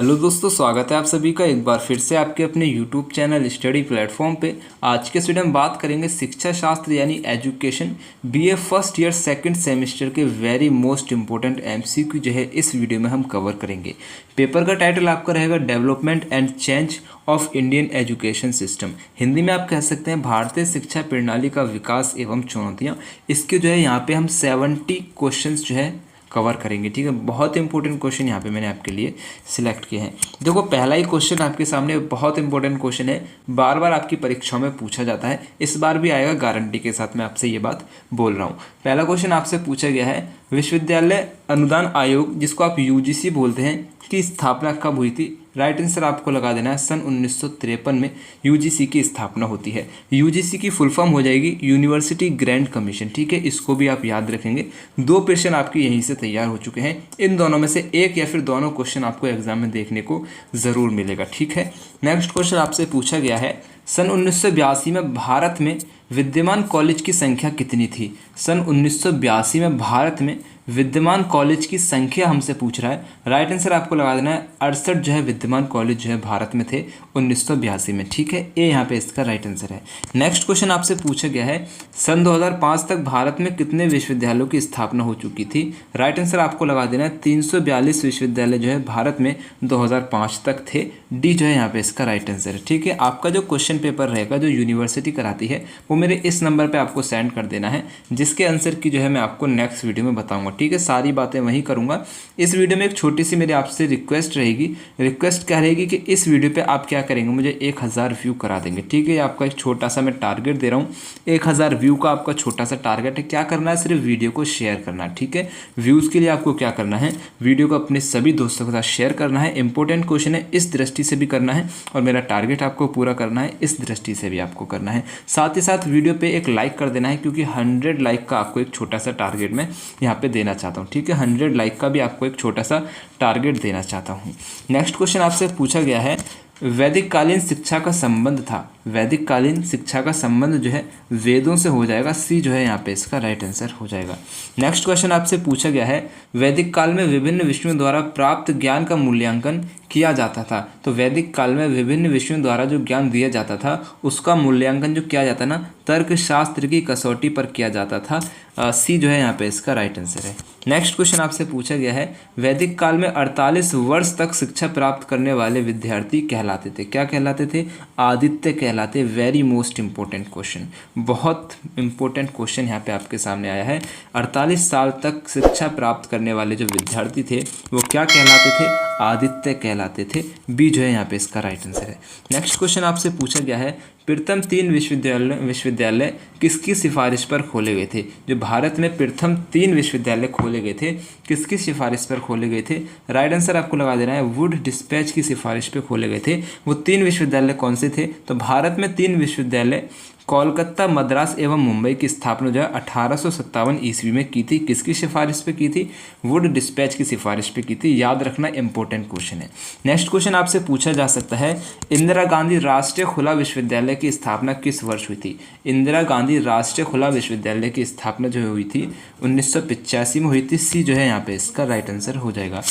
Hello दोस्तों, स्वागत है आप सभी का एक बार फिर से आपके अपने YouTube चैनल स्टडी प्लेटफॉर्म पे। आज के वीडियो में बात करेंगे शिक्षा शास्त्र यानी education BA first year second semester के वेरी मोस्ट इंपॉर्टेंट एमसीक्यू जो है इस वीडियो में हम कवर करेंगे। पेपर का टाइटल आपका रहेगा development and change of Indian education system. Hindi में आप कह सकते हैं भारतीय शिक्षा प्रणाली का विकास एवं चुनौतियाँ। इसके जो है यहाँ पे हम 70 क्वेश्चन जो है कवर करेंगे। ठीक है, बहुत इंपॉर्टेंट क्वेश्चन यहाँ पे मैंने आपके लिए सिलेक्ट किए हैं। देखो, पहला ही क्वेश्चन आपके सामने बहुत इंपॉर्टेंट क्वेश्चन है, बार बार आपकी परीक्षाओं में पूछा जाता है, इस बार भी आएगा गारंटी के साथ, मैं आपसे ये बात बोल रहा हूँ। पहला क्वेश्चन आपसे पूछा गया है, विश्वविद्यालय अनुदान आयोग जिसको आप यूजीसी बोलते हैं की स्थापना कब हुई थी? राइट आंसर आपको लगा देना है सन 1953 में यूजीसी की स्थापना होती है। यूजीसी की फुल फॉर्म हो जाएगी यूनिवर्सिटी ग्रांट कमीशन। ठीक है, इसको भी आप याद रखेंगे। 2 प्रश्न आपके यहीं से तैयार हो चुके हैं, इन दोनों में से एक या फिर दोनों क्वेश्चन आपको एग्जाम में देखने को ज़रूर मिलेगा। ठीक है, नेक्स्ट क्वेश्चन आपसे पूछा गया है, सन 1982 में भारत में विद्यमान कॉलेज की संख्या कितनी थी? सन 1982 में भारत में विद्यमान कॉलेज की संख्या हमसे पूछ रहा है। राइट आंसर आपको लगा देना है 68 जो है विद्यमान कॉलेज जो है भारत में थे 1982 में। ठीक है, ये यहाँ पे इसका राइट आंसर है। नेक्स्ट क्वेश्चन आपसे पूछा गया है, सन 2005 तक भारत में कितने विश्वविद्यालयों की स्थापना हो चुकी थी? राइट आंसर आपको लगा देना है 342 विश्वविद्यालय जो है भारत में 2005 तक थे। डी जो है यहाँ पे इसका राइट आंसर है। ठीक है, आपका जो क्वेश्चन पेपर रहेगा जो यूनिवर्सिटी कराती है वो मेरे इस नंबर पे आपको सेंड कर देना है, जिसके आंसर की जो है मैं आपको नेक्स्ट वीडियो में बताऊंगा। ठीक है, सारी बातें वहीं करूंगा। इस वीडियो में एक छोटी सी मेरी आपसे रिक्वेस्ट रहेगी। रिक्वेस्ट क्या रहेगी कि इस वीडियो पे आप क्या करेंगे, मुझे 1000 व्यू करा देंगे। ठीक है, आपका एक छोटा सा मैं टारगेट दे रहा हूँ, 1000 व्यू का आपका छोटा सा टारगेट है। क्या करना है, सिर्फ वीडियो को शेयर करना है। ठीक है, व्यूज़ के लिए आपको क्या करना है, वीडियो को अपने सभी दोस्तों के साथ शेयर करना है। इंपॉर्टेंट क्वेश्चन है, इस दृष्टि से भी करना है और मेरा टारगेट आपको पूरा करना है, इस दृष्टि से भी आपको करना है। साथ ही साथ वीडियो पे एक लाइक कर देना है, क्योंकि 100 लाइक का आपको एक छोटा सा टारगेट मैं यहाँ पे देना चाहता हूँ। ठीक है, 100 लाइक का भी आपको एक छोटा सा टारगेट देना चाहता हूँ। नेक्स्ट क्वेश्चन आपसे पूछा गया है, वैदिक कालीन शिक्षा का संबंध था। वैदिक कालीन शिक्षा का संबंध जो है वेदों से हो जाएगा। सी जो है यहाँ पे इसका राइट आंसर हो जाएगा। नेक्स्ट क्वेश्चन आपसे पूछा गया है, वैदिक काल में विभिन्न विषयों द्वारा प्राप्त ज्ञान का मूल्यांकन किया जाता था। तो वैदिक काल में विभिन्न विषयों द्वारा जो ज्ञान दिया जाता था उसका मूल्यांकन जो किया जाता ना, तर्कशास्त्र की कसौटी पर किया जाता था। सी जो है यहाँ पे इसका राइट आंसर है। नेक्स्ट क्वेश्चन आपसे पूछा गया है, वैदिक काल में 48 वर्ष तक शिक्षा प्राप्त करने वाले विद्यार्थी कहलाते थे। क्या कहलाते थे? आदित्य कहलाते। वेरी मोस्ट इंपॉर्टेंट क्वेश्चन, बहुत इंपॉर्टेंट क्वेश्चन यहाँ पे आपके सामने आया है। 48 साल तक शिक्षा प्राप्त करने वाले जो विद्यार्थी थे वो क्या कहलाते थे? आदित्य कहलाते थे। बी जो है यहाँ पे इसका राइट आंसर है। नेक्स्ट क्वेश्चन आपसे पूछा गया है, प्रथम 3 विश्वविद्यालय किसकी सिफारिश पर खोले गए थे? जो भारत में प्रथम 3 विश्वविद्यालय खोले गए थे किसकी सिफारिश पर खोले गए थे? राइट आंसर आपको लगा देना है वुड डिस्पैच की सिफारिश पर खोले गए थे। वो 3 विश्वविद्यालय कौन से थे? तो भारत में 3 विश्वविद्यालय कोलकाता, मद्रास एवं मुंबई की स्थापना जो है 1857 ईस्वी में की थी। किसकी सिफारिश पे की थी? वुड डिस्पैच की सिफारिश पे की थी। याद रखना, इंपॉर्टेंट क्वेश्चन है। नेक्स्ट क्वेश्चन आपसे पूछा जा सकता है, इंदिरा गांधी राष्ट्रीय खुला विश्वविद्यालय की स्थापना किस वर्ष हुई थी? इंदिरा गांधी राष्ट्रीय खुला विश्वविद्यालय की स्थापना जो हुई थी 1985 में हुई थी। सी जो है यहाँ पे इसका राइट आंसर हो जाएगा।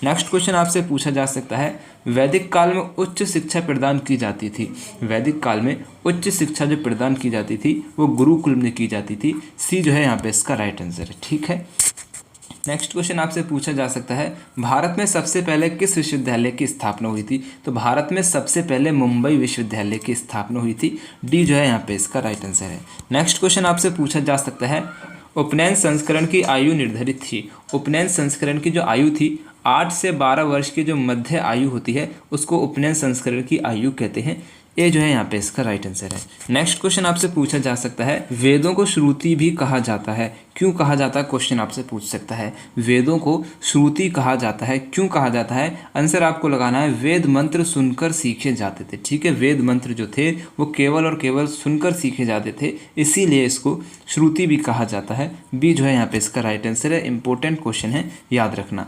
नेक्स्ट क्वेश्चन आपसे पूछा जा सकता है, वैदिक काल में उच्च शिक्षा प्रदान की जाती थी। वैदिक काल में उच्च शिक्षा जो प्रदान की जाती थी वो गुरुकुल में की जाती थी। सी जो है यहाँ पे इसका राइट आंसर है। ठीक है, नेक्स्ट क्वेश्चन आपसे पूछा जा सकता है, भारत में सबसे पहले किस विश्वविद्यालय की स्थापना हुई थी? तो भारत में सबसे पहले मुंबई विश्वविद्यालय की स्थापना हुई थी। डी जो है यहाँ पे इसका राइट आंसर है। नेक्स्ट क्वेश्चन आपसे पूछा जा सकता है, उपनयन संस्करण की आयु निर्धारित थी। उपनयन संस्करण की जो आयु थी 8 से 12 वर्ष की जो मध्य आयु होती है उसको उपनयन संस्करण की आयु कहते हैं। ये जो है यहाँ पे इसका राइट आंसर है। नेक्स्ट क्वेश्चन आपसे पूछा जा सकता है, वेदों को श्रुति भी कहा जाता है, क्यों कहा जाता है? क्वेश्चन आपसे पूछ सकता है, वेदों को श्रुति कहा जाता है, क्यों कहा जाता है? आंसर आपको लगाना है, वेद मंत्र सुनकर सीखे जाते थे। ठीक है, वेद मंत्र जो थे वो केवल और केवल सुनकर सीखे जाते थे, इसीलिए इसको श्रुति भी कहा जाता है। बी जो है यहाँ पे इसका राइट आंसर है। इंपॉर्टेंट क्वेश्चन है, याद रखना।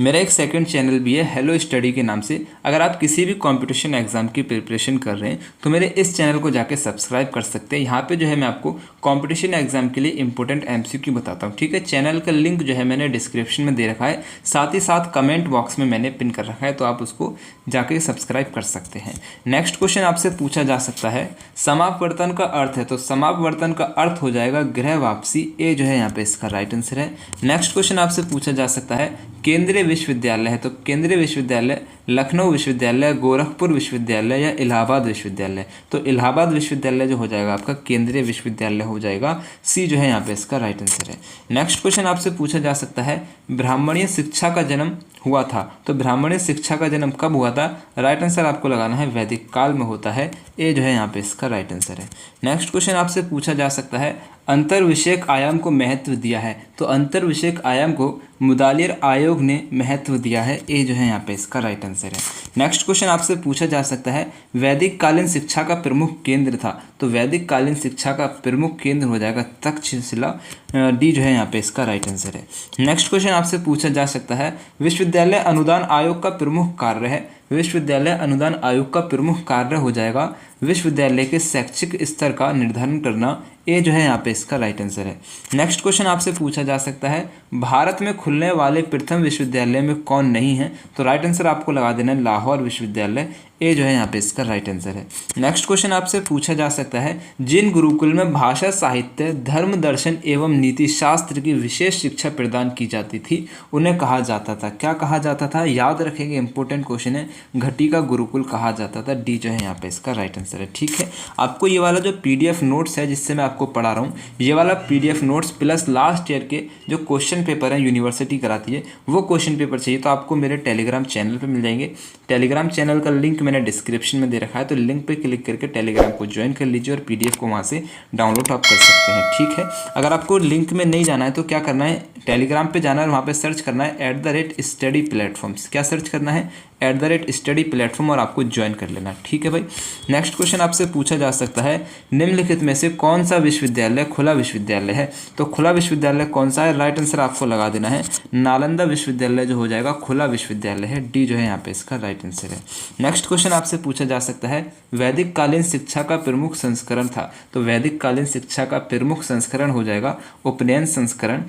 मेरा एक सेकंड चैनल भी है हेलो स्टडी के नाम से। अगर आप किसी भी कंपटीशन एग्जाम की प्रिपरेशन कर रहे हैं तो मेरे इस चैनल को जाके सब्सक्राइब कर सकते हैं। यहाँ पे जो है मैं आपको कंपटीशन एग्जाम के लिए इंपॉर्टेंट MCQ बताता हूँ, ठीक है। चैनल का लिंक जो है मैंने डिस्क्रिप्शन में दे रखा है, साथ ही साथ कमेंट बॉक्स में मैंने पिन कर रखा है, तो आप उसको जाके सब्सक्राइब कर सकते हैं। नेक्स्ट क्वेश्चन आपसे पूछा जा सकता है समापवर्तन का अर्थ है, तो समापवर्तन का अर्थ हो जाएगा गृह वापसी। ए जो है यहाँ पे इसका राइट आंसर है। नेक्स्ट क्वेश्चन आपसे पूछा जा सकता है केंद्रीय विश्वविद्यालय है, तो केंद्रीय विश्वविद्यालय लखनऊ विश्वविद्यालय, गोरखपुर विश्वविद्यालय या इलाहाबाद विश्वविद्यालय, तो इलाहाबाद विश्वविद्यालय जो हो जाएगा आपका केंद्रीय विश्वविद्यालय हो जाएगा। सी जो है यहाँ पे इसका राइट आंसर है। नेक्स्ट क्वेश्चन आपसे पूछा जा सकता है ब्राह्मणीय शिक्षा का जन्म हुआ था, तो ब्राह्मणीय शिक्षा का जन्म कब हुआ था? राइट आंसर आपको लगाना है वैदिक काल में होता है। ए जो है यहाँ पे इसका राइट आंसर है। नेक्स्ट क्वेश्चन आपसे पूछा जा सकता है अंतर विषयक आयाम को महत्व दिया है, तो अंतर विषयक आयाम को मुदालियर आयोग ने महत्व दिया है। ए जो है यहाँ पे इसका राइट आंसर है। नेक्स्ट क्वेश्चन आपसे पूछा जा सकता है वैदिक कालीन शिक्षा का प्रमुख केंद्र था, तो वैदिक कालीन शिक्षा का प्रमुख केंद्र हो जाएगा तक्षशिला। डी जो है यहाँ पे इसका राइट आंसर है। नेक्स्ट क्वेश्चन आपसे पूछा जा सकता है विश्वविद्यालय अनुदान आयोग का प्रमुख कार्य है, विश्वविद्यालय अनुदान आयोग का प्रमुख कार्य हो जाएगा विश्वविद्यालय के शैक्षिक स्तर का निर्धारण करना। ए जो है यहाँ पे इसका राइट आंसर है। नेक्स्ट क्वेश्चन आपसे पूछा जा सकता है भारत में खुलने वाले प्रथम विश्वविद्यालय में कौन नहीं है, तो राइट आंसर आपको लगा देना है लाहौर विश्वविद्यालय। ए जो है यहाँ पे इसका राइट आंसर है। नेक्स्ट क्वेश्चन आपसे पूछा जा सकता है जिन गुरुकुल में भाषा, साहित्य, धर्म, दर्शन एवं नीति शास्त्र की विशेष शिक्षा प्रदान की जाती थी उन्हें कहा जाता था, क्या कहा जाता था? याद रखेंगे, इंपॉर्टेंट क्वेश्चन है। घटिका गुरुकुल कहा जाता था। डी जो है यहाँ पे इसका राइट आंसर है, ठीक है। आपको ये वाला जो PDF नोट्स है जिससे मैं आपको पढ़ा रहा हूँ, ये वाला PDF notes plus last year के जो क्वेश्चन पेपर हैं यूनिवर्सिटी कराती है वो क्वेश्चन पेपर चाहिए तो आपको मेरे टेलीग्राम चैनल पे मिल जाएंगे। टेलीग्राम चैनल का लिंक मैंने डिस्क्रिप्शन में दे रखा है, तो लिंक पे क्लिक करके टेलीग्राम को ज्वाइन कर लीजिए और PDF को वहाँ से डाउनलोड आप कर सकते हैं, ठीक है। अगर आपको लिंक में नहीं जाना है तो क्या करना है, टेलीग्राम पे जाना है और वहाँ पे सर्च करना है @study platforms। क्या सर्च करना है? @study platform और आपको ज्वाइन कर लेना, ठीक है भाई। नेक्स्ट क्वेश्चन आपसे पूछा जा सकता है निम्नलिखित में से कौन सा विश्वविद्यालय खुला विश्वविद्यालय है, तो खुला विश्वविद्यालय कौन सा है? राइट आंसर आपको लगा देना है नालंदा विश्वविद्यालय जो हो जाएगा खुला विश्वविद्यालय है। डी जो है यहाँ पे इसका राइट आंसर है। नेक्स्ट क्वेश्चन आपसे पूछा जा सकता है वैदिक कालीन शिक्षा का प्रमुख संस्करण था, तो वैदिक कालीन शिक्षा का प्रमुख संस्करण हो जाएगा उपनयन संस्करण।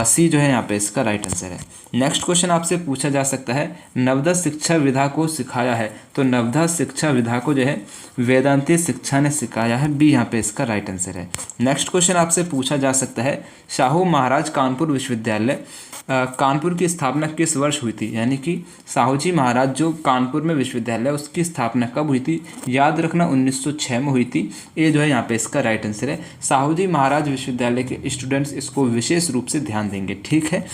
सी जो है यहाँ पे इसका राइट आंसर है। नेक्स्ट क्वेश्चन आपसे पूछा जा सकता है नवदा शिक्षा विधा को सिखाया है, तो नवदा शिक्षा विधा को जो है वेदांती शिक्षा ने सिखाया है। बी यहाँ पे इसका राइट आंसर है। नेक्स्ट क्वेश्चन आपसे पूछा जा सकता है शाहू महाराज कानपुर विश्वविद्यालय कानपुर की स्थापना किस वर्ष हुई थी, यानी कि साहू जी महाराज जो कानपुर में विश्वविद्यालय उसकी स्थापना कब हुई थी? याद रखना 1906 में हुई थी। ये जो है यहाँ पे इसका राइट आंसर है। साहू जी महाराज विश्वविद्यालय के स्टूडेंट्स इसको विशेष रूप से ध्यान देंगे, ठीक है।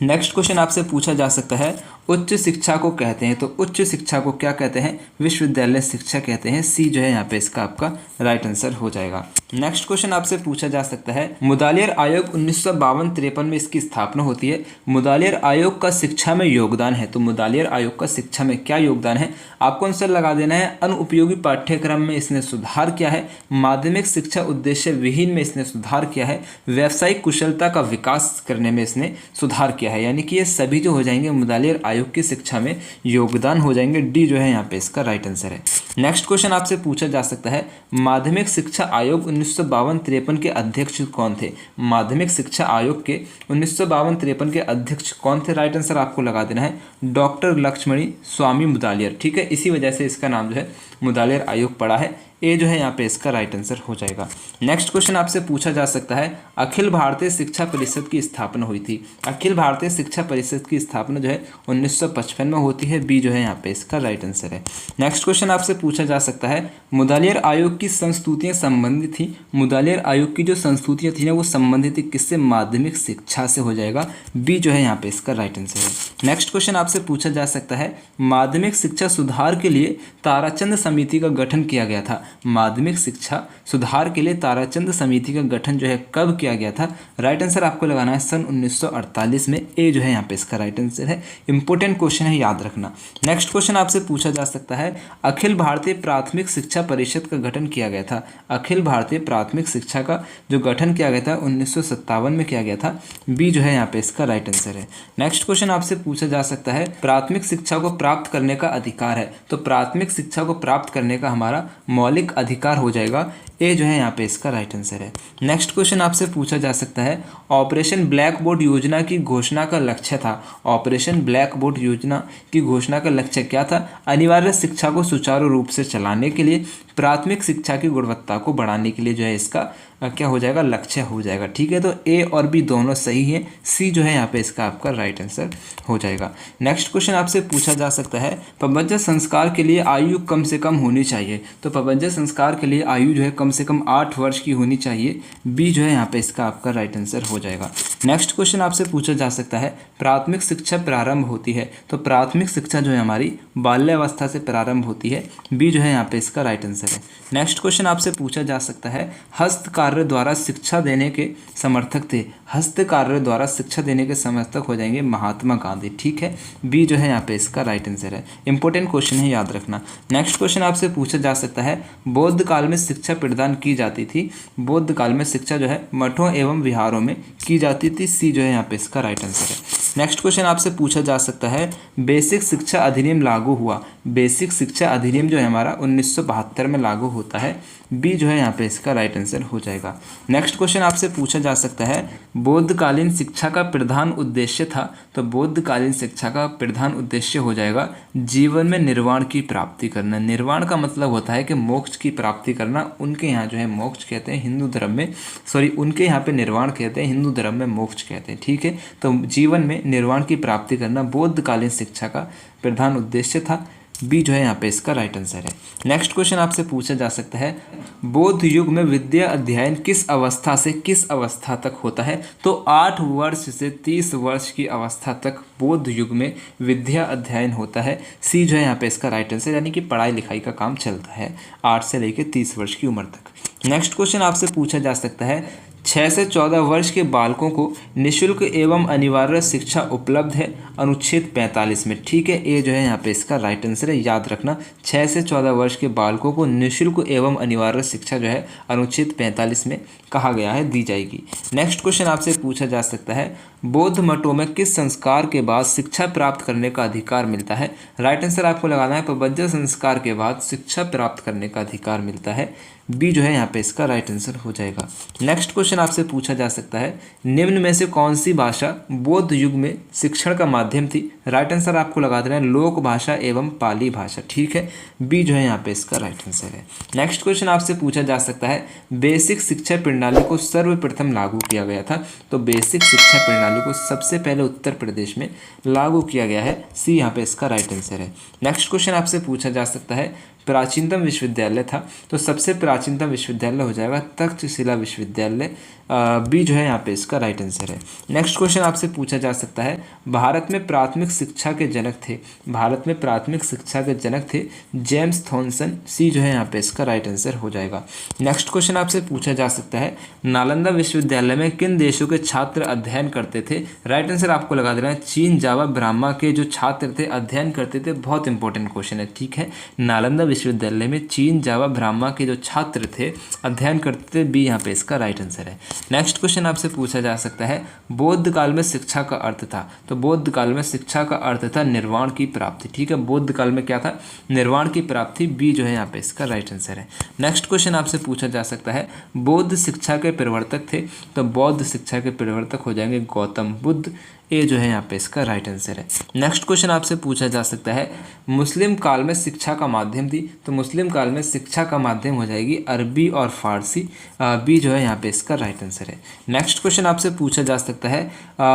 नेक्स्ट क्वेश्चन आपसे पूछा जा सकता है उच्च शिक्षा को कहते हैं, तो उच्च शिक्षा को क्या कहते हैं? विश्वविद्यालय शिक्षा कहते हैं। सी जो है यहाँ पे इसका आपका राइट आंसर हो जाएगा। नेक्स्ट क्वेश्चन आपसे पूछा जा सकता है मुदालियर आयोग 1952-53 में इसकी स्थापना होती है। मुदालियर आयोग का शिक्षा में योगदान है, तो मुदालियर आयोग का शिक्षा में क्या योगदान है? आपको आंसर लगा देना है अनुपयोगी पाठ्यक्रम में इसने सुधार किया है, माध्यमिक शिक्षा उद्देश्य विहीन में इसने सुधार किया है, व्यावसायिक कुशलता का विकास करने में इसने सुधार किया है। यानी कि ये सभी जो हो जाएंगे मुदालियर आयोग की शिक्षा में योगदान हो जाएंगे। डी जो है यहाँ पे इसका राइट आंसर है। नेक्स्ट क्वेश्चन आपसे पूछा जा सकता है माध्यमिक शिक्षा आयोग 1952-53 के अध्यक्ष कौन थे? माध्यमिक शिक्षा आयोग के 1952-53 के अध्यक्ष कौन थे? राइट आंसर आपको लगा देना है डॉक्टर लक्ष्मणी स्वामी मुदालियर, ठीक है। इसी वजह से इसका नाम जो है मुदालियर आयोग पड़ा है। ए जो है यहाँ पे इसका राइट आंसर हो जाएगा। नेक्स्ट क्वेश्चन आपसे पूछा जा सकता है अखिल भारतीय शिक्षा परिषद की स्थापना हुई थी। अखिल भारतीय शिक्षा परिषद की स्थापना जो है 1955 में होती है। बी जो है यहाँ पे इसका राइट आंसर है। नेक्स्ट क्वेश्चन आपसे पूछा जा सकता है मुदालियर आयोग की संस्तुतियाँ संबंधित थी। मुदालियर आयोग की जो संस्तुतियाँ थी ना वो संबंधित थी किससे? माध्यमिक शिक्षा से हो जाएगा। बी जो है यहाँ पे इसका राइट आंसर है। नेक्स्ट क्वेश्चन आपसे पूछा जा सकता है माध्यमिक शिक्षा सुधार के लिए ताराचंद समिति का गठन किया गया था। माध्यमिक शिक्षा सुधार के लिए ताराचंद समिति का गठन जो है कब किया गया था? राइट आंसर आपको लगाना है सन 1948 में। ए जो है यहाँ पे इसका राइट आंसर है। इंपॉर्टेंट क्वेश्चन है, याद रखना। नेक्स्ट क्वेश्चन आपसे पूछा जा सकता है अखिल भारतीय प्राथमिक शिक्षा परिषद का गठन किया गया था। अखिल भारतीय प्राथमिक शिक्षा का जो गठन किया गया था 1957 में किया गया था। बी जो है यहाँ पे इसका राइट आंसर है। नेक्स्ट क्वेश्चन आपसे पूछा जा सकता है प्राथमिक शिक्षा को प्राप्त करने का अधिकार है, तो प्राथमिक शिक्षा को प्राप्त करने का हमारा मौलिक अधिकार हो जाएगा। ए जो है यहाँ पे इसका राइट आंसर है। नेक्स्ट क्वेश्चन आपसे पूछा जा सकता है, ऑपरेशन ब्लैक बोर्ड योजना की घोषणा का लक्ष्य था। ऑपरेशन ब्लैक बोर्ड योजना की घोषणा का लक्ष्य क्या था? अनिवार्य शिक्षा को सुचारू रूप से चलाने के लिए, प्राथमिक शिक्षा की गुणवत्ता को बढ़ाने के लिए जो है इसका क्या हो जाएगा? लक्ष्य हो जाएगा। ठीक है, तो ए और बी दोनों सही हैं, सी जो है यहाँ पे इसका आपका राइट आंसर हो जाएगा। नेक्स्ट क्वेश्चन आपसे पूछा जा सकता है, प्रबंध संस्कार के लिए आयु कम से कम होनी चाहिए। तो प्रबंध संस्कार के लिए आयु जो है कम से कम 8 वर्ष की होनी चाहिए, बी जो है यहाँ पे इसका आपका राइट आंसर हो जाएगा। नेक्स्ट क्वेश्चन आपसे पूछा जा सकता है, प्राथमिक शिक्षा प्रारंभ होती है। तो प्राथमिक शिक्षा जो है हमारी बाल्यावस्था से प्रारंभ होती है, बी जो है यहाँ पे इसका राइट आंसर है। नेक्स्ट क्वेश्चन आपसे पूछा जा सकता है, हस्तकार्य द्वारा शिक्षा देने के समर्थक थे। हस्तकार्य द्वारा शिक्षा देने के समर्थक हो जाएंगे महात्मा गांधी। ठीक है, बी जो है यहाँ पे इसका राइट आंसर है। इंपॉर्टेंट क्वेश्चन है, याद रखना। नेक्स्ट क्वेश्चन आपसे पूछा जा सकता है, बौद्ध काल में शिक्षा प्रदान की जाती थी। बौद्ध काल में शिक्षा जो है मठों एवं विहारों में की जाती थी, सी जो है यहाँ पे इसका राइट आंसर है। नेक्स्ट क्वेश्चन आपसे पूछा जा सकता है, बेसिक शिक्षा अधिनियम लागू हुआ। बेसिक शिक्षा अधिनियम जो है हमारा 1972 में लागू होता है, बी जो है यहाँ पे इसका राइट आंसर हो जाएगा। नेक्स्ट क्वेश्चन आपसे पूछा जा सकता है, बौद्धकालीन शिक्षा का प्रधान उद्देश्य था। तो बौद्धकालीन शिक्षा का प्रधान उद्देश्य हो जाएगा जीवन में निर्वाण की प्राप्ति करना। निर्वाण का मतलब होता है कि मोक्ष की प्राप्ति करना। उनके यहाँ जो है मोक्ष कहते हैं हिंदू धर्म में, उनके यहाँ पे निर्वाण कहते हैं, हिंदू धर्म में मोक्ष कहते हैं। ठीक है, तो जीवन में निर्वाण की प्राप्ति करना बौद्धकालीन शिक्षा का प्रधान उद्देश्य था, बी जो है यहाँ पे इसका राइट आंसर है। नेक्स्ट क्वेश्चन आपसे पूछा जा सकता है, बौद्ध युग में विद्या अध्ययन किस अवस्था से किस अवस्था तक होता है। तो 8 वर्ष से 30 वर्ष की अवस्था तक बौद्ध युग में विद्या अध्ययन होता है, सी जो है यहाँ पे इसका राइट आंसर, यानी कि पढ़ाई लिखाई का काम चलता है 8 से लेकर 30 वर्ष की उम्र तक। नेक्स्ट क्वेश्चन आपसे पूछा जा सकता है, 6 से 14 वर्ष के बालकों को निःशुल्क एवं अनिवार्य शिक्षा उपलब्ध है अनुच्छेद 45 में। ठीक है, ए जो है यहाँ पे इसका राइट आंसर है, याद रखना। 6 से 14 वर्ष के बालकों को निःशुल्क एवं अनिवार्य शिक्षा जो है अनुच्छेद 45 में कहा गया है, दी जाएगी। नेक्स्ट क्वेश्चन आपसे पूछा जा सकता है, बौद्ध मठों में किस संस्कार के बाद शिक्षा प्राप्त करने का अधिकार मिलता है। राइट आंसर आपको लगाना है, प्रबंध संस्कार के बाद शिक्षा प्राप्त करने का अधिकार मिलता है, बी जो है यहाँ पे इसका राइट आंसर हो जाएगा। नेक्स्ट क्वेश्चन आपसे पूछा जा सकता है, निम्न में से कौन सी भाषा बौद्ध युग में शिक्षण का माध्यम थी। राइट आंसर आपको लगा देना है लोक भाषा एवं पाली भाषा। ठीक है, बी जो है यहाँ पे इसका राइट आंसर है। नेक्स्ट क्वेश्चन आपसे पूछा जा सकता है, बेसिक शिक्षा प्रणाली को सर्वप्रथम लागू किया गया था। तो बेसिक शिक्षा प्रणाली को सबसे पहले उत्तर प्रदेश में लागू किया गया है, सी यहाँ पे इसका राइट आंसर है। नेक्स्ट क्वेश्चन आपसे पूछा जा सकता है, प्राचीनतम विश्वविद्यालय था। तो सबसे प्राचीनतम विश्वविद्यालय हो जाएगा तक्षशिला विश्वविद्यालय, बी जो है यहाँ पे इसका राइट आंसर है। नेक्स्ट क्वेश्चन आपसे पूछा जा सकता है, भारत में प्राथमिक शिक्षा के जनक थे। भारत में प्राथमिक शिक्षा के जनक थे जेम्स थॉमसन, सी जो है यहाँ पे इसका राइट आंसर हो जाएगा। नेक्स्ट क्वेश्चन आपसे पूछा जा सकता है, नालंदा विश्वविद्यालय में किन देशों के छात्र अध्ययन करते थे। राइट आंसर आपको लगा देना है चीन, जावा, ब्राह्मा के जो छात्र थे अध्ययन करते थे। बहुत इंपॉर्टेंट क्वेश्चन है। ठीक है, नालंदा विश्वविद्यालय में चीन, जावा, ब्राह्मा के जो छात्र थे अध्ययन करते थे, बी यहाँ पे इसका राइट आंसर है। नेक्स्ट क्वेश्चन आपसे पूछा जा सकता है, बौद्ध काल में शिक्षा का अर्थ था। तो बौद्ध काल में शिक्षा का अर्थ था निर्वाण की प्राप्ति। ठीक है, बौद्ध काल में क्या था? निर्वाण की प्राप्ति, बी जो है यहाँ पे इसका राइट आंसर है। नेक्स्ट क्वेश्चन आपसे पूछा जा सकता है, बौद्ध शिक्षा के प्रवर्तक थे। तो बौद्ध शिक्षा के प्रवर्तक हो जाएंगे गौतम बुद्ध, ए जो है यहाँ पे इसका राइट आंसर है। नेक्स्ट क्वेश्चन आपसे पूछा जा सकता है, मुस्लिम काल में शिक्षा का माध्यम थी। तो मुस्लिम काल में शिक्षा का माध्यम हो जाएगी अरबी और फारसी, बी जो है यहाँ पे इसका राइट आंसर है। नेक्स्ट क्वेश्चन आपसे पूछा जा सकता है,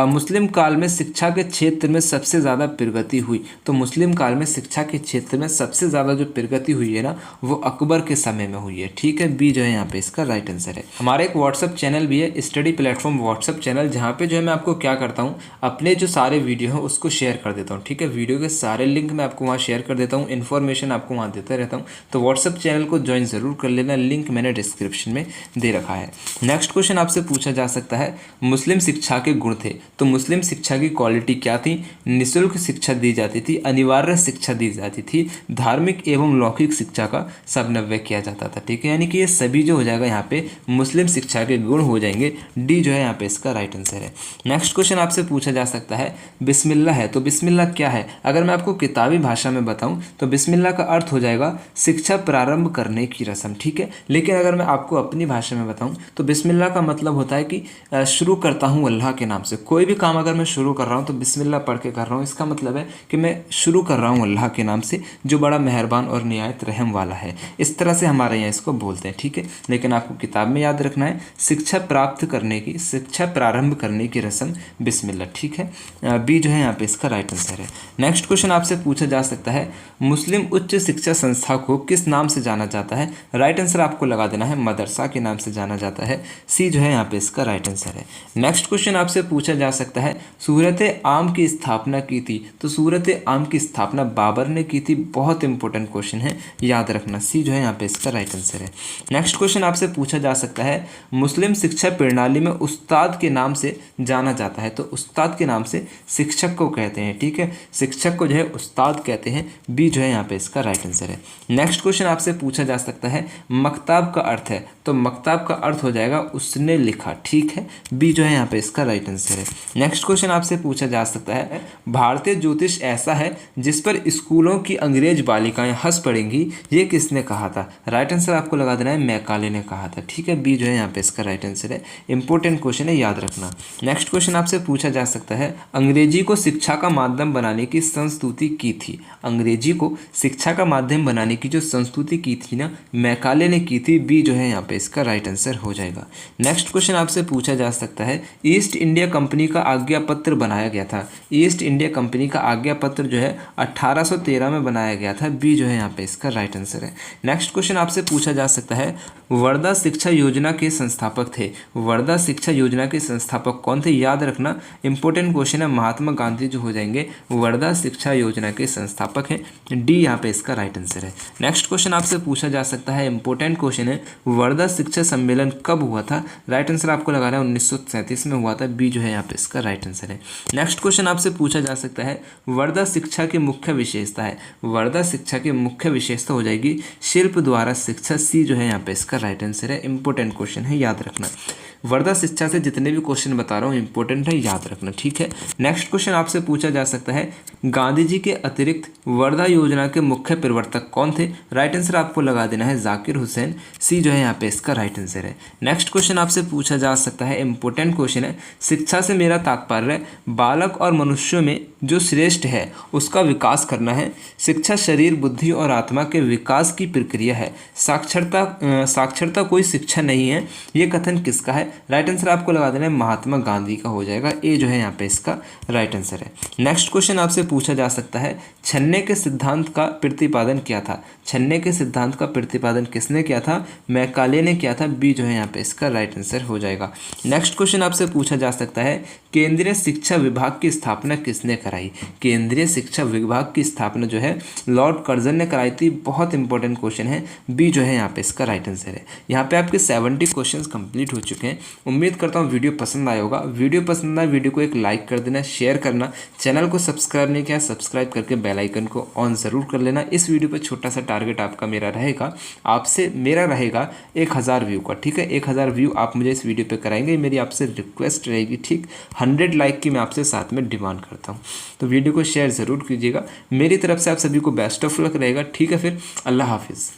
मुस्लिम काल में शिक्षा के क्षेत्र में सबसे ज़्यादा प्रगति हुई। तो मुस्लिम काल में शिक्षा के क्षेत्र में सबसे ज़्यादा जो प्रगति हुई है ना, वो अकबर के समय में हुई है। ठीक है, बी जो है यहाँ पे इसका राइट आंसर है। हमारे एक व्हाट्सअप चैनल भी है, स्टडी प्लेटफॉर्म व्हाट्सअप चैनल, जहाँ पे जो है मैं आपको क्या करता हूँ, अपने जो सारे वीडियो हैं उसको शेयर कर देता हूँ। ठीक है, वीडियो के सारे लिंक मैं आपको वहाँ शेयर कर देता हूँ, इन्फॉर्मेशन आपको वहाँ देता रहता हूँ। तो व्हाट्सअप चैनल को ज्वाइन ज़रूर कर लेना, लिंक मैंने डिस्क्रिप्शन में दे रखा है। नेक्स्ट क्वेश्चन आपसे पूछा जा सकता है, मुस्लिम शिक्षा के गुण थे। तो मुस्लिम शिक्षा की क्वालिटी क्या थी? निःशुल्क शिक्षा दी जाती थी, अनिवार्य शिक्षा दी जाती थी, धार्मिक एवं लौकिक शिक्षा का समन्वय किया जाता था। ठीक है, यानी कि ये सभी जो हो जाएगा यहाँ पे मुस्लिम शिक्षा के गुण हो जाएंगे, डी जो है यहाँ पे इसका राइट आंसर है। नेक्स्ट क्वेश्चन आपसे पूछा जा सकता है बिस्मिल्लाह है। तो बिस्मिल्लाह क्या है? अगर मैं आपको किताबी भाषा में बताऊं तो बिस्मिल्लाह का अर्थ हो जाएगा शिक्षा प्रारंभ करने की रस्म, ठीक है। लेकिन अगर मैं आपको अपनी भाषा में बताऊं तो बिस्मिल्लाह का मतलब होता है कि शुरू करता हूं अल्लाह के नाम से। कोई भी काम अगर मैं शुरू कर रहा हूं तो बिस्मिल्लाह पढ़ के कर रहा हूं, इसका मतलब है कि मैं शुरू कर रहा हूं अल्लाह के नाम से जो बड़ा मेहरबान और निहायत रहम वाला है। इस तरह से हमारे यहाँ इसको बोलते हैं, ठीक है। लेकिन आपको किताब में याद रखना है शिक्षा प्राप्त करने की, शिक्षा प्रारंभ करने की रस्म बिस्मिल्लाह, ठीक है। बी जो है यहाँ पे इसका राइट आंसर है। नेक्स्ट क्वेश्चन आपसे पूछा जा सकता है मुस्लिम उच्च शिक्षा संस्था को किस नाम से जाना जाता है? राइट आंसर आपको लगा देना है मदरसा के नाम से जाना जाता है। सी जो है यहाँ पे इसका राइट आंसर है। नेक्स्ट क्वेश्चन आपसे पूछा जा सकता है सूरत आम की स्थापना की थी? तो सूरत आम की स्थापना बाबर ने की थी। बहुत इंपॉर्टेंट क्वेश्चन है, याद रखना। सी जो है यहाँ पे इसका राइट आंसर है। नेक्स्ट क्वेश्चन आपसे पूछा जा सकता है मुस्लिम शिक्षा प्रणाली में उस्ताद के नाम से जाना जाता है? तो उस्ताद के नाम से शिक्षक को कहते हैं, ठीक है। शिक्षक को जो है उस्ताद कहते हैं। बी जो है यहाँ पे इसका राइट आंसर है। नेक्स्ट क्वेश्चन आपसे पूछा जा सकता है मकताब का अर्थ है? तो मकताब का अर्थ हो जाएगा उसने लिखा, ठीक है। बी जो है यहाँ पे इसका राइट आंसर है। नेक्स्ट क्वेश्चन आपसे पूछा जा सकता है भारतीय ज्योतिष ऐसा है जिस पर स्कूलों की अंग्रेज बालिकाएं हंस पड़ेंगी, ये किसने कहा था? राइट आंसर आपको लगा देना है मैकाले ने कहा था, ठीक है। बी जो है यहाँ पे इसका राइट आंसर है। इंपॉर्टेंट क्वेश्चन है, याद रखना। नेक्स्ट क्वेश्चन आपसे पूछा जा सकता है अंग्रेजी को शिक्षा का माध्यम बनाने की संस्तुति की थी? अंग्रेजी को शिक्षा का माध्यम बनाने की जो संस्तुति की थी ना, मैकाले ने की थी। बी जो है यहाँ पे इसका राइट आंसर हो जाएगा। नेक्स्ट क्वेश्चन आपसे पूछा जा सकता है ईस्ट इंडिया कंपनी का आज्ञा पत्र बनाया गया था? ईस्ट इंडिया कंपनी का आज्ञा पत्र जो है 1813 में बनाया गया था। बी जो है यहाँ पे इसका राइट आंसर है। नेक्स्ट क्वेश्चन आपसे पूछा जा सकता है वर्धा शिक्षा योजना के संस्थापक थे? वर्धा शिक्षा योजना के संस्थापक कौन थे? याद रखना, इंपॉर्टेंट क्वेश्चन है। महात्मा गांधी जो हो जाएंगे वर्धा शिक्षा योजना के संस्थापक हैं। डी यहाँ पे इसका राइट आंसर है। नेक्स्ट क्वेश्चन आपसे पूछा जा सकता है, इंपॉर्टेंट क्वेश्चन है, वर्धा शिक्षा सम्मेलन कब हुआ था? राइट आंसर आपको लगाना है 1937 में हुआ था। बी जो है यहाँ पे इसका राइट आंसर है। नेक्स्ट क्वेश्चन आपसे पूछा जा सकता है वर्धा शिक्षा की मुख्य विशेषता है? वर्धा शिक्षा की मुख्य विशेषता हो जाएगी शिल्प द्वारा शिक्षा। सी जो है यहाँ पे इसका राइट आंसर है। इंपॉर्टेंट क्वेश्चन है, याद रखना। वर्धा शिक्षा से जितने भी क्वेश्चन बता रहा हूँ इंपॉर्टेंट है, याद रखना, ठीक है। नेक्स्ट क्वेश्चन आपसे पूछा जा सकता है गांधी जी के अतिरिक्त वर्धा योजना के मुख्य प्रवर्तक कौन थे? राइट आंसर आपको लगा देना है जाकिर हुसैन। सी जो है यहाँ पे इसका राइट आंसर है। नेक्स्ट क्वेश्चन आपसे पूछा जा सकता है, इंपॉर्टेंट क्वेश्चन है, शिक्षा से मेरा तात्पर्य बालक और मनुष्यों में जो श्रेष्ठ है उसका विकास करना है। शिक्षा शरीर बुद्धि और आत्मा के विकास की प्रक्रिया है। साक्षरता कोई शिक्षा नहीं है, ये कथन किसका है? राइट आंसर आपको लगा देना है महात्मा गांधी का हो जाएगा। ए जो है यहाँ पे इसका राइट आंसर है। नेक्स्ट क्वेश्चन आपसे पूछा जा सकता है छन्ने के सिद्धांत का प्रतिपादन किया था? छन्ने के सिद्धांत का प्रतिपादन किसने किया था? मैकाले ने किया था। बी जो है यहाँ पे इसका राइट आंसर हो जाएगा। नेक्स्ट क्वेश्चन आपसे पूछा जा सकता है केंद्रीय शिक्षा विभाग की स्थापना किसने कराई? केंद्रीय शिक्षा विभाग की स्थापना जो है लॉर्ड कर्जन ने कराई थी। बहुत इंपॉर्टेंट क्वेश्चन है। बी जो है यहाँ पे इसका राइट आंसर है। यहाँ पे आपके 70 क्वेश्चन कंप्लीट हो चुके हैं। उम्मीद करता हूँ वीडियो पसंद आया होगा। वीडियो पसंद आए वीडियो को एक लाइक कर देना, शेयर करना। चैनल को सब्सक्राइब नहीं किया, सब्सक्राइब करके बेल आइकन को ऑन ज़रूर कर लेना। इस वीडियो पर छोटा सा टारगेट आपका मेरा रहेगा, आपसे मेरा रहेगा 1000 व्यू का, ठीक है। 1000 व्यू आप मुझे इस वीडियो पे कराएंगे, मेरी आपसे रिक्वेस्ट रहेगी, ठीक। 100 लाइक की मैं आपसे साथ में डिमांड करता हूँ। तो वीडियो को शेयर ज़रूर कीजिएगा। मेरी तरफ से आप सभी को बेस्ट ऑफ लक रहेगा, ठीक है। फिर अल्लाह हाफिज़।